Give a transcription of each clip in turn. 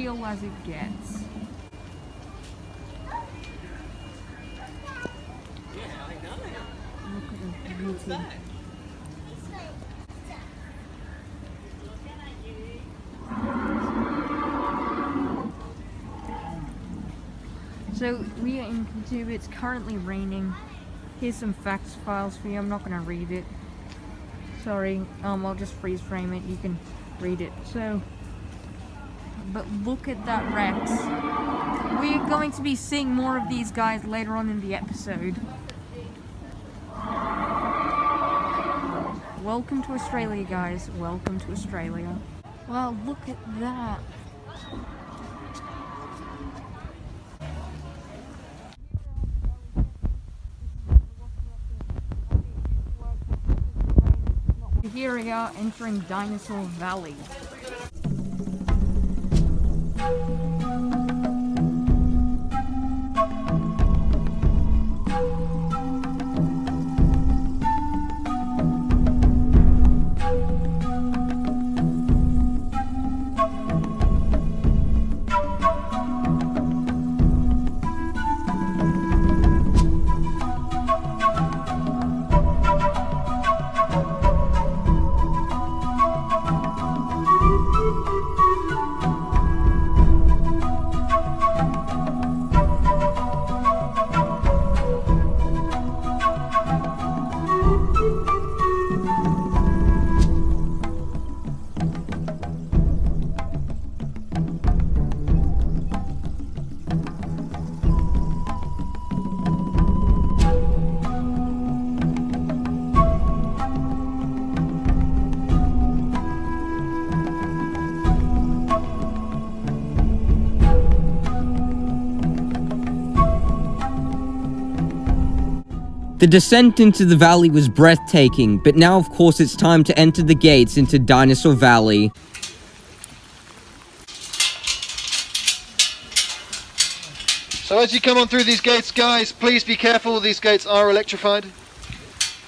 real as it gets. Yeah, I know. Look at the beauty. So we are in Katu, it's currently raining. Here's some facts files for you, I'm not going to read it. Sorry, I'll just freeze frame it, you can read it. So, but look at that Rex. We're going to be seeing more of these guys later on in the episode. Welcome to Australia, guys. Welcome to Australia. Wow, look at that. Here we are entering Dinosaur Valley. The descent into the valley was breathtaking, but now of course it's time to enter the gates into Dinosaur Valley. So as you come on through these gates, guys, please be careful, these gates are electrified.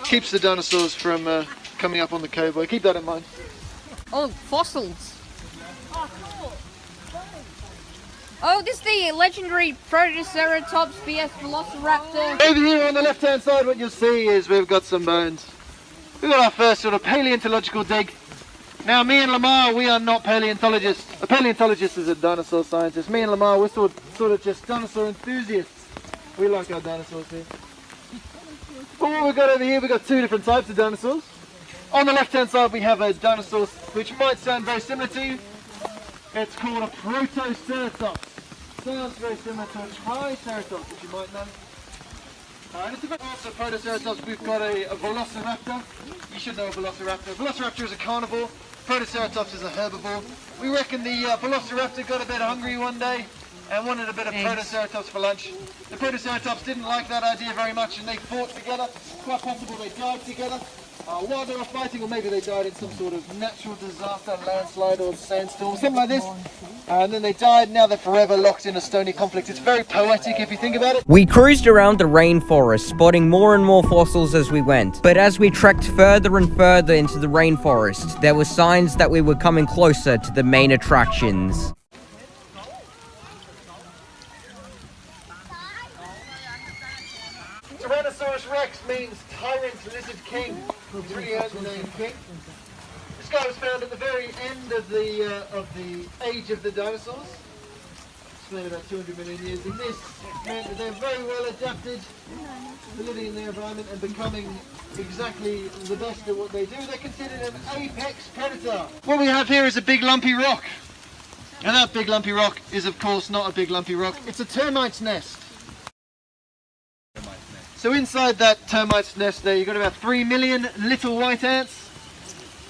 Keeps the dinosaurs from coming up on the cowboy, keep that in mind. Oh, fossils. Oh, this is the legendary Protoceratops vs Velociraptor. Over here on the left hand side, what you'll see is we've got some bones. We've got our first sort of paleontological dig. Now me and Lamar, we are not paleontologists. A paleontologist is a dinosaur scientist. Me and Lamar, we're sort of just dinosaur enthusiasts. We like our dinosaurs here. But what we've got over here, we've got two different types of dinosaurs. On the left hand side we have a dinosaur which might sound very similar to you. It's called a Protoceratops. Sounds very similar to a Triceratops, which you might know. And it's a bit also Protoceratops. We've got a Velociraptor. You should know a Velociraptor. Velociraptor is a carnivore. Protoceratops is a herbivore. We reckon the Velociraptor got a bit hungry one day and wanted a bit of Protoceratops for lunch. The Protoceratops didn't like that idea very much and they fought together. Quite possible they died together. While they were fighting, or maybe they died in some sort of natural disaster, landslide or sandstorm, something like this. And then they died, now they're forever locked in a stony conflict. It's very poetic if you think about it. We cruised around the rainforest, spotting more and more fossils as we went. But as we trekked further and further into the rainforest, there were signs that we were coming closer to the main attractions. Tyrannosaurus Rex means tyrant lizard king. He's really earned the name king. This guy was found at the very end of the age of the dinosaurs. It's about 200 million years. And this meant that they're very well adapted to living in their environment and becoming exactly the best at what they do. They're considered an apex predator. What we have here is a big lumpy rock. And that big lumpy rock is of course not a big lumpy rock. It's a termite's nest. So inside that termite's nest there, you've got about 3 million little white ants.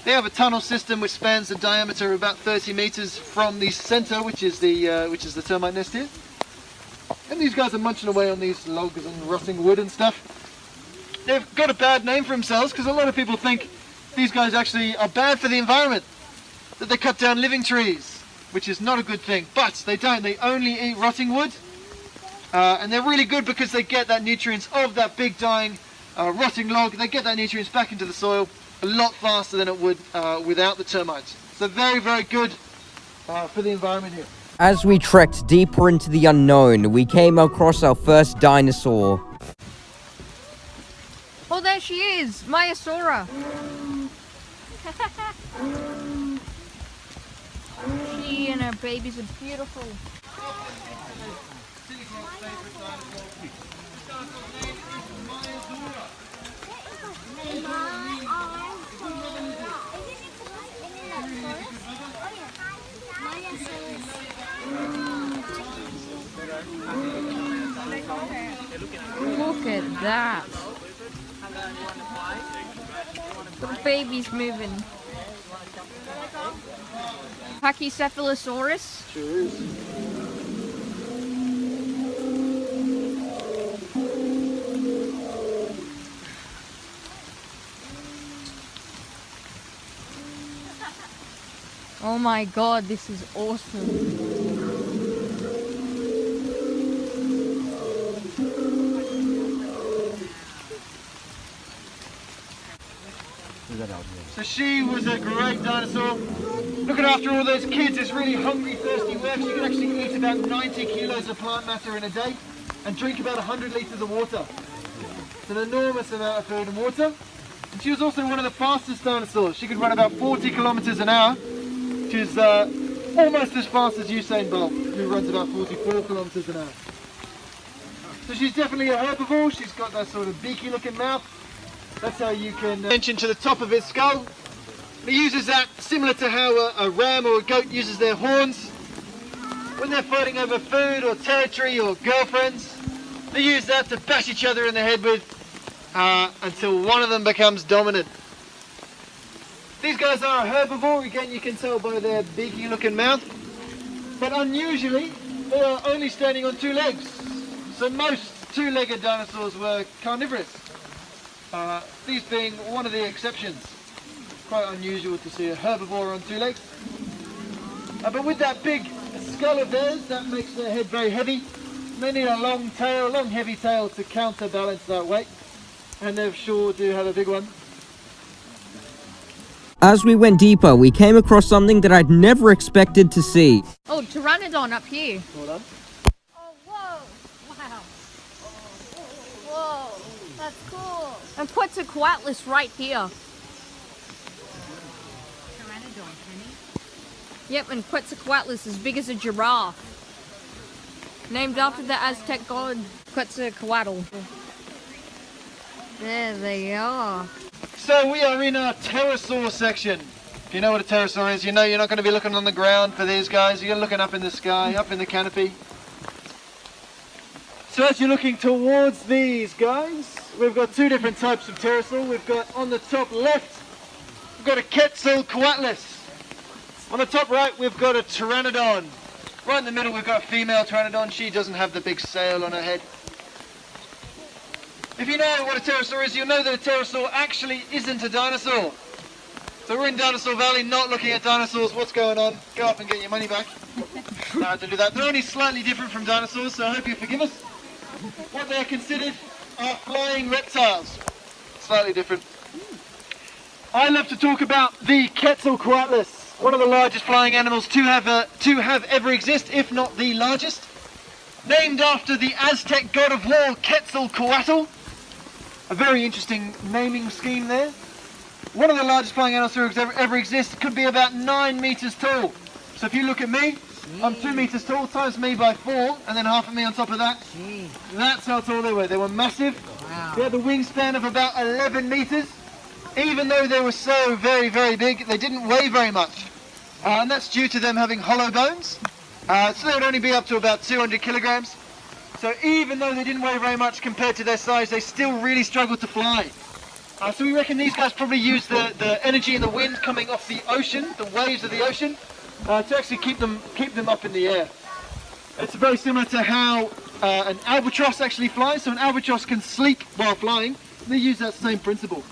They have a tunnel system which spans a diameter of about 30 meters from the center, which is the termite nest here. And these guys are munching away on these logs and rotting wood and stuff. They've got a bad name for themselves because a lot of people think these guys actually are bad for the environment, that they cut down living trees, which is not a good thing. But they don't, they only eat rotting wood. And they're really good because they get that nutrients of that big dying rotting log. They get that nutrients back into the soil a lot faster than it would without the termites. So very, very good for the environment here. As we trekked deeper into the unknown, we came across our first dinosaur. Oh, there she is! Maiasaura! She and her babies are beautiful. Look at that. The baby's moving. Pachycephalosaurus? Sure is. Oh my god, this is awesome. So she was a great dinosaur. Looking after all those kids is really hungry, thirsty work. She could actually eat about 90 kilos of plant matter in a day and drink about 100 litres of water. It's an enormous amount of food and water. And she was also one of the fastest dinosaurs. She could run about 40 kilometres an hour, which is almost as fast as Usain Bolt, who runs about 44 kilometres an hour. So she's definitely a herbivore. She's got that sort of beaky looking mouth. That's how you can mention to the top of its skull. It uses that similar to how a ram or a goat uses their horns. When they're fighting over food or territory or girlfriends, they use that to bash each other in the head with until one of them becomes dominant. These guys are a herbivore. Again, you can tell by their beaky looking mouth. But unusually, they are only standing on two legs. So most two-legged dinosaurs were carnivorous. These being one of the exceptions. Quite unusual to see a herbivore on two legs. But with that big skull of theirs, that makes their head very heavy. They need a long tail, long heavy tail to counterbalance that weight. And they sure do have a big one. As we went deeper, we came across something that I'd never expected to see. Oh, Pteranodon up here. Hold on. Oh, whoa! Wow. Whoa, that's cool. And Quetzalcoatlus right here. Pteranodon, honey. Yep, and Quetzalcoatlus as big as a giraffe. Named after the Aztec god Quetzalcoatl. There they are. So we are in our pterosaur section. If you know what a pterosaur is, you know you're not going to be looking on the ground for these guys. You're looking up in the sky, up in the canopy. So as you're looking towards these guys, we've got two different types of pterosaur. We've got on the top left, we've got a Quetzalcoatlus. On the top right, we've got a Pteranodon. Right in the middle, we've got a female Pteranodon. She doesn't have the big sail on her head. If you know what a pterosaur is, you'll know that a pterosaur actually isn't a dinosaur. So we're in Dinosaur Valley, not looking at dinosaurs. What's going on? Go up and get your money back. No, don't do that. They're only slightly different from dinosaurs, so I hope you forgive us. What they are considered are flying reptiles. Slightly different. I love to talk about the Quetzalcoatlus, one of the largest flying animals to have ever exist, if not the largest. Named after the Aztec god of war, Quetzalcoatl. A very interesting naming scheme there. One of the largest flying animals to ever exist, could be about 9 meters tall. So if you look at me, I'm 2 meters tall, times me by 4, and then half of me on top of that. That's how tall they were. They were massive. Wow. They had a wingspan of about 11 meters. Even though they were so very, very big, they didn't weigh very much. And that's due to them having hollow bones. So they would only be up to about 200 kilograms. So even though they didn't weigh very much compared to their size, they still really struggled to fly. So we reckon these guys probably use the energy and the wind coming off the ocean, the waves of the ocean, to actually keep them up in the air. It's very similar to how an albatross actually flies. So an albatross can sleep while flying. They use that same principle.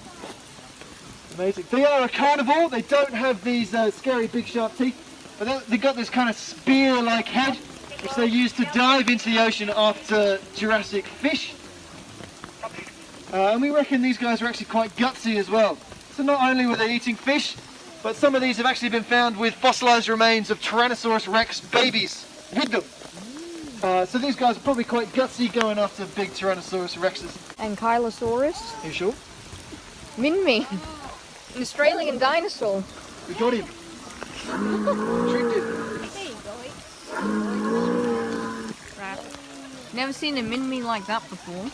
Amazing. They are a carnivore. They don't have these scary big sharp teeth, but they've got this kind of spear-like head, which they use to dive into the ocean after Jurassic fish. And we reckon these guys are actually quite gutsy as well. So not only were they eating fish, but some of these have actually been found with fossilized remains of Tyrannosaurus rex babies. with them. So these guys are probably quite gutsy going after big Tyrannosaurus rexes. Ankylosaurus. Are you sure? Minmi. An Australian dinosaur. We got him. Tricked him. Never seen a Minmi like that before.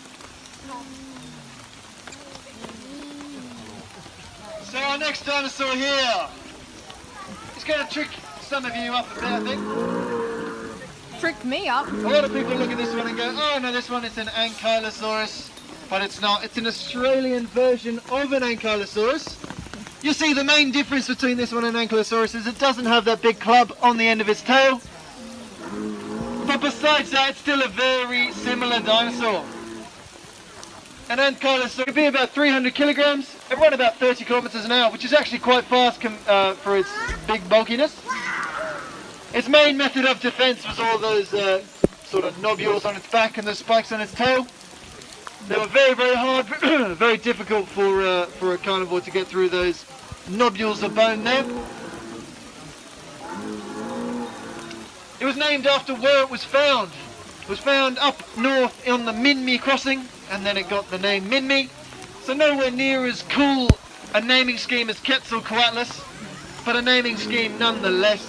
So our next dinosaur here. He's going to trick some of you up a bit, I think. Tricked me up. A lot of people look at this one and go, oh no, this one is an Ankylosaurus. But it's not. It's an Australian version of an Ankylosaurus. You see, the main difference between this one and Ankylosaurus is it doesn't have that big club on the end of its tail. But besides that, it's still a very similar dinosaur. An Ankylosaurus could be about 300 kilograms and run about 30 kilometers an hour, which is actually quite fast for its big bulkiness. Its main method of defense was all those sort of nodules on its back and the spikes on its tail. They were very, very hard, very difficult for a carnivore to get through those nodules of bone there. It was named after where it was found. It was found up north on the Minmi crossing, and then it got the name Minmi. So nowhere near as cool a naming scheme as Quetzalcoatlus, but a naming scheme nonetheless.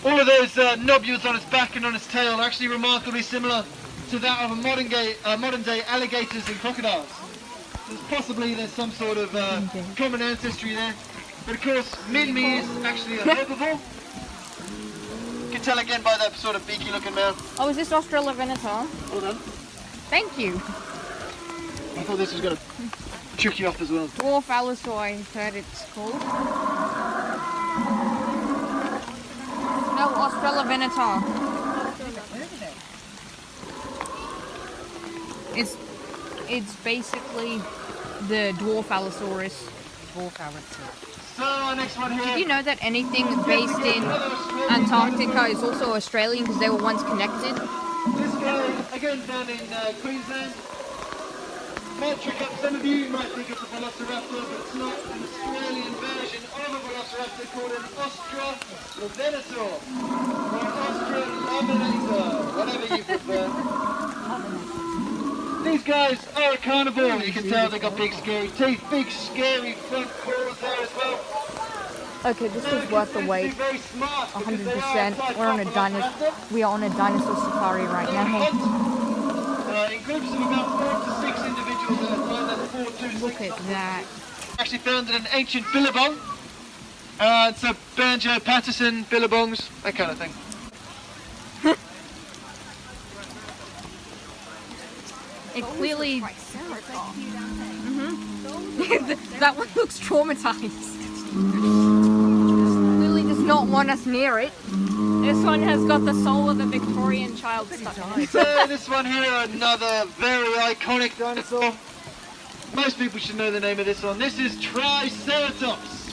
All of those nodules on its back and on its tail are actually remarkably similar to that of modern day alligators and crocodiles. So possibly there's some sort of common ancestry there. But of course, Minmi is actually a herbivore. You can tell again by that sort of beaky looking mouth. Oh, is this Australovenator? Well done. Thank you. I thought this was going to trick you off as well. Dwarf Allosaur, I've heard it's called. No, Australovenator. It's basically the dwarf Allosaurus. Dwarf Allosaurus. So our next one here. Did you know that anything based in Antarctica is also Australian because they were once connected? This guy, again found in Queensland. Might trick up some of you, you might think it's a velociraptor, but it's not. An Australian version of a velociraptor called an Australovenator, or an Australovenator, whatever you prefer. These guys are a carnivore. You can tell they got big scary teeth, big scary front claws there as well. Okay, this is worth the wait. 100%. We are on a dinosaur safari right now. In groups of about 4 to 6 individuals at a time. That's 4 to 6. Look at that. Actually found in an ancient billabong. So banjo, Patterson, billabongs, that kind of thing. It clearly... that one looks traumatized. Clearly does not want us near it. This one has got the soul of a Victorian child stuck in it. So this one here, another very iconic dinosaur. Most people should know the name of this one. This is Triceratops.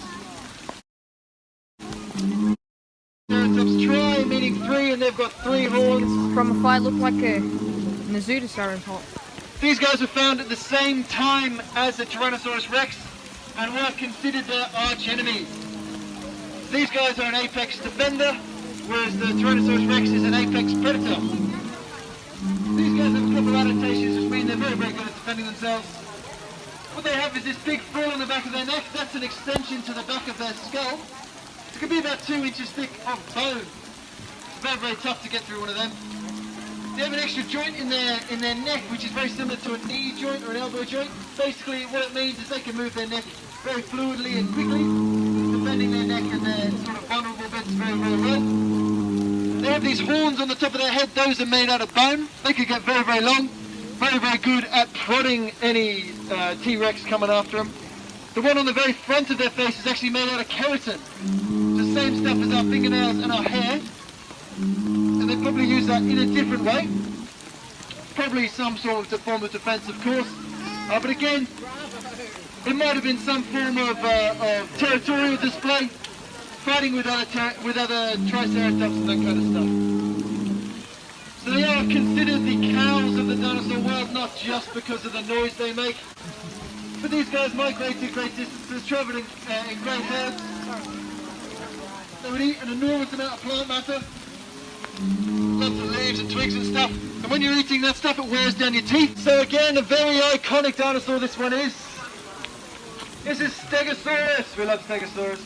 Triceratops, tri meaning 3, and they've got 3 horns. From afar, it looked like a Nasutosaurus. These guys were found at the same time as the Tyrannosaurus rex and were considered their arch enemies. These guys are an apex defender, whereas the Tyrannosaurus rex is an apex predator. These guys have a couple of adaptations which mean they're very, very good at defending themselves. What they have is this big frill on the back of their neck. That's an extension to the back of their skull. It can be about 2 inches thick of bone. It's very, very tough to get through one of them. They have an extra joint in their neck, which is very similar to a knee joint or an elbow joint. Basically, what it means is they can move their neck very fluidly and quickly, defending their neck and their sort of vulnerable bits very, very well. They have these horns on the top of their head. Those are made out of bone. They can get very, very long. Very, very good at prodding any T-Rex coming after them. The one on the very front of their face is actually made out of keratin. The same stuff as our fingernails and our hair. And they probably use that in a different way. Probably some sort of form of defense, of course. But again, it might have been some form of territorial display, fighting with other Triceratops and that kind of stuff. So they are considered the cows of the dinosaur world, not just because of the noise they make. But these guys migrate to great distances, travelling in great herds. They would eat an enormous amount of plant matter. Lots of leaves and twigs and stuff. And when you're eating that stuff, it wears down your teeth. So again, a very iconic dinosaur this one is. This is Stegosaurus. We love Stegosaurus.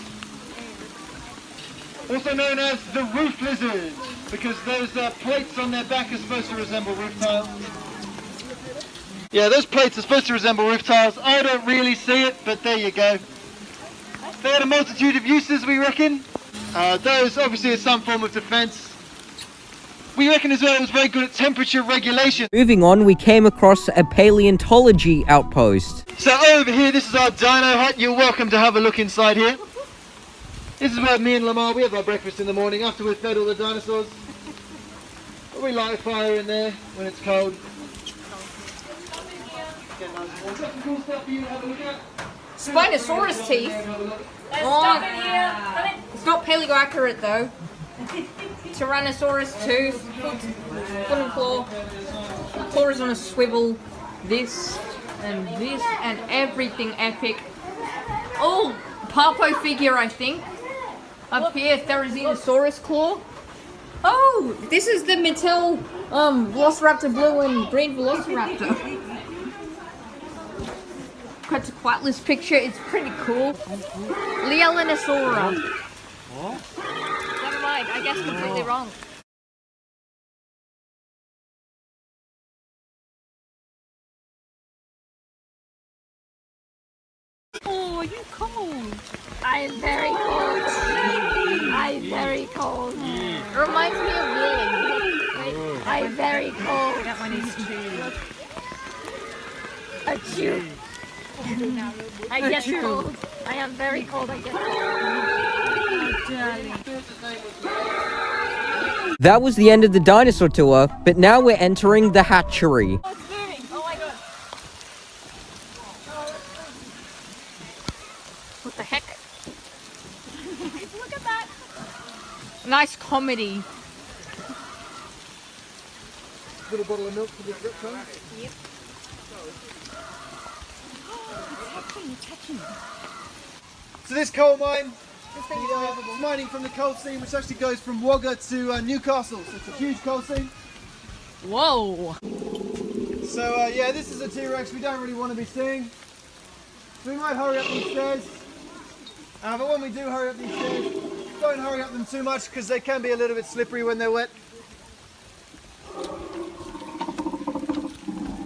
Also known as the roof lizard, because those plates on their back are supposed to resemble roof tiles. Yeah, those plates are supposed to resemble roof tiles. I don't really see it, but there you go. They had a multitude of uses, we reckon. Those obviously are some form of defense. We reckon as well it was very good at temperature regulation. Moving on, we came across a paleontology outpost. So over here, this is our dino hut. You're welcome to have a look inside here. This is where me and Lamar, we have our breakfast in the morning after we've fed all the dinosaurs. We light a fire in there when it's cold. Get nice and warm. Got some cool stuff for you to have a look at. Spinosaurus teeth. It's not paleo-accurate though. Tyrannosaurus tooth, foot and claw. Claw is on a swivel. This and everything epic. Oh, Papo figure, I think. Up here, Therizinosaurus claw. Oh, this is the Mattel Velociraptor blue and green Velociraptor. Quetzalcoatlus picture, it's pretty cool. Leelinosaura. Never mind, I guess completely wrong. Oh, are you cold? I'm very cold. I'm very cold. It reminds me of Willing. I'm very cold. That one is too. Achoo. I get cold. I am very cold. I get cold. That was the end of the dinosaur tour, but now we're entering the hatchery. Oh, it's moving. Oh my god. What the heck? Look at that. Nice comedy. Little bottle of milk for the drip tongue. Yep. So this coal mine, it's mining from the coal seam, which actually goes from Wagga to Newcastle. So it's a huge coal seam. Whoa. So yeah, this is a T-Rex we don't really want to be seeing. So we might hurry up these stairs. But when we do hurry up these stairs, don't hurry up them too much because they can be a little bit slippery when they're wet.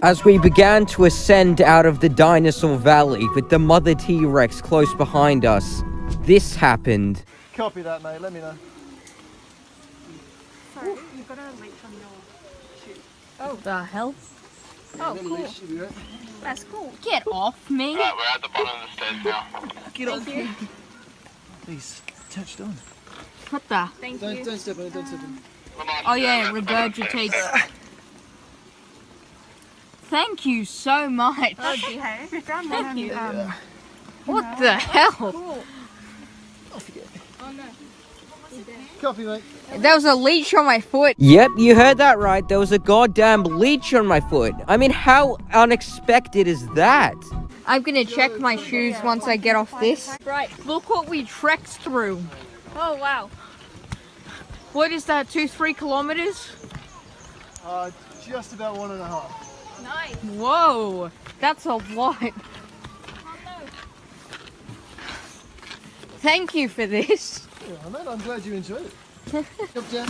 As we began to ascend out of the dinosaur valley with the mother T-Rex close behind us, this happened. Copy that, mate. Let me know. Sorry, you've got a leech on your shoe. Oh, the hell? Oh, Little cool. leash, should be right. That's cool. Get off me. Right, we're at the bottom of the stairs now. Get off me. He's touched on. What the? Thank Don't you. step on it. Don't step on it. Oh yeah, it regurgitates. Thank you so much. Oh, behave. Thank you. What the hell? Off you go. Oh no. Copy, mate. There was a leech on my foot. Yep, you heard that right. There was a goddamn leech on my foot. I mean, how unexpected is that? I'm gonna check my shoes once I get off this. Right, look what we trekked through. Oh wow. What is that, 2-3 kilometers? Just about 1.5. Nice. Whoa, that's a lot. Thank you for this. Yeah, mate, I'm glad you enjoyed it. Jump down.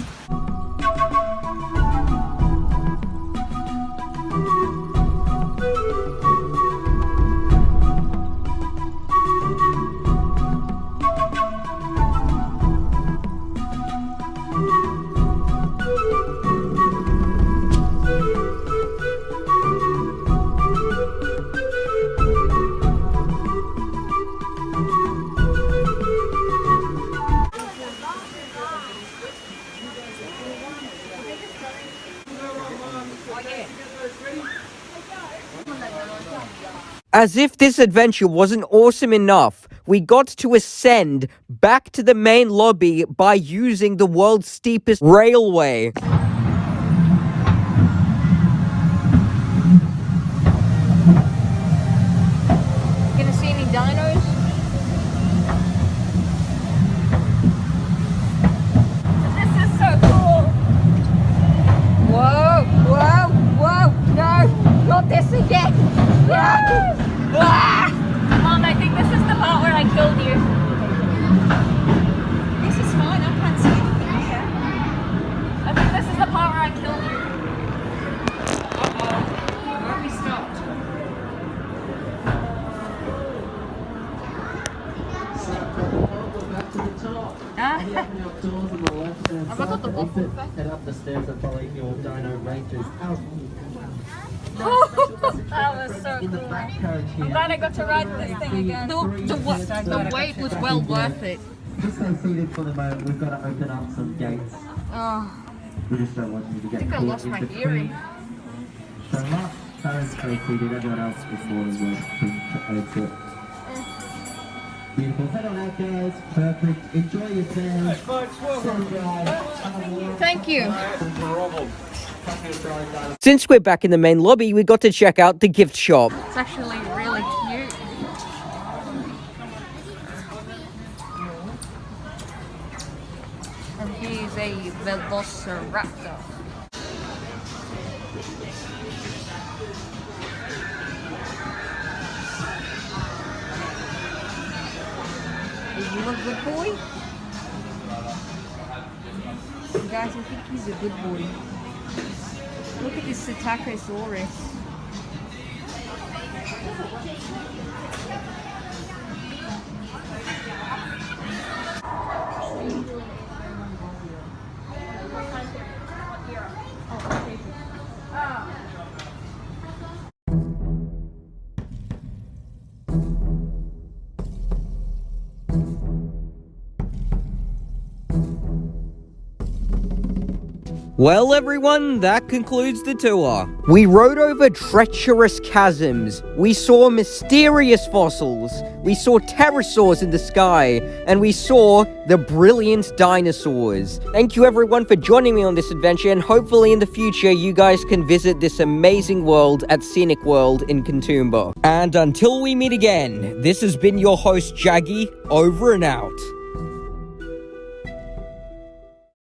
As if this adventure wasn't awesome enough, we got to ascend back to the main lobby by using the world's steepest railway. Gonna see any dinos? Have I got the waffle effect? Head up the stairs and follow your dino rangers out. That was so In the cool. back carriage here. I'm glad I got to ride this thing again. The wait was well worth it. Just stay seated for the moment. We've got to open up some gates. Oh, We just don't want you to get I think I caught lost in my between. hearing. So Mark, Karen, stay seated. Everyone else is more than welcome to exit. Beautiful. Head on out, guys. Perfect. Enjoy your stay. Thank you. Since we're back in the main lobby, we got to check out the gift shop. It's actually really cute. And here's a Velociraptor. Is you a good boy? Guys, I think he's a good boy. Look at this Psittacosaurus. Well, everyone, that concludes the tour. We rode over treacherous chasms, we saw mysterious fossils, we saw pterosaurs in the sky, and we saw the brilliant dinosaurs. Thank you, everyone, for joining me on this adventure, and hopefully in the future you guys can visit this amazing world at Scenic World in Katoomba. And until we meet again, this has been your host, Jaggy, over and out.